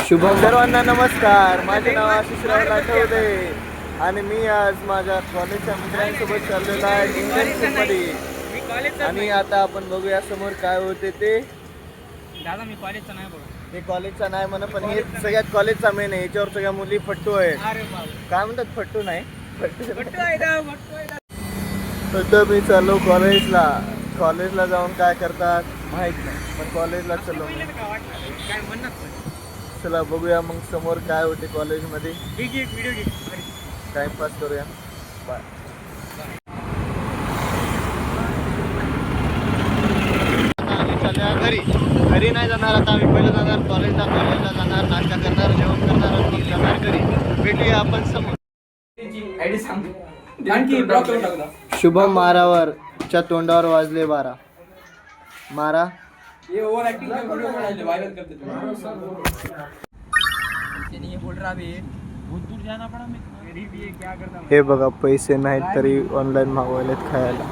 शुभम सर्वांना नमस्कार. माझे नाव आशिष राहुल आठवले आणि मी आज माझ्या कॉलेजच्या मित्रांसोबत चाललेलो आहे इंटर्नशिपमध्ये. आणि आता आपण बघूया समोर काय होते ते. दादा मी कॉलेजचा नाही बघा. हे कॉलेजचा नाही म्हणा, पण हे सगळ्यात कॉलेजचा मेन आहे. याच्यावर सगळ्या मुली फट्टू आहेत. अरे बाबा, काय म्हणतात, फट्टू नाही भट्टू आहे ना, भट्टू आहे ना. तर मी चाललो कॉलेजला जाऊन काय करतात माहित नाही, पण कॉलेजला चाललो. पहिलं काय वाटलं? काय म्हणणार पण. चला बघूया मग समोर काय होते कॉलेजमध्ये. एक व्हिडिओ घे. अरे टाइमपास करूया. बाय. घरी नाही जाणार आता. आम्ही पहिलं जाणार कॉलेजला जाणार, नाश्ता करणार, जेवण करणार आणि जाणार घरी. भेटूया आपण समोर. आयडी सांग आणखी ब्लॉक करून टाकला. शुभम मारावरच्या तोंडावर वाजले 12. मारा. ये ओव्हर ऍक्टिंग का व्हिडिओ बनायले व्हायरल करते तुम्ही. ये बोल रहा है बहुत दूर जाना पड़ा. मैं गरीब ये क्या करता. हे बघा, पैसे नाहीत तरी ऑनलाईन मागवायलेत खायला.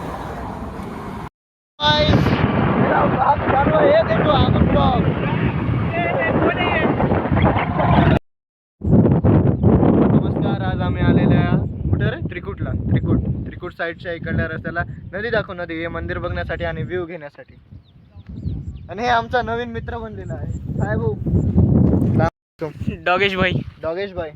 नमस्कार. आज आम्ही आलेल्या कुठे रे, त्रिकूट साईडच्या इकडल्या रस्त्याला. नदी दाखव, नदी. हे मंदिर बघण्यासाठी आणि व्ह्यू घेण्यासाठी. आणि हे आमचा नवीन मित्र बनलेला आहे. काय भाऊ? डॉगेश भाई. डॉगेश भाई.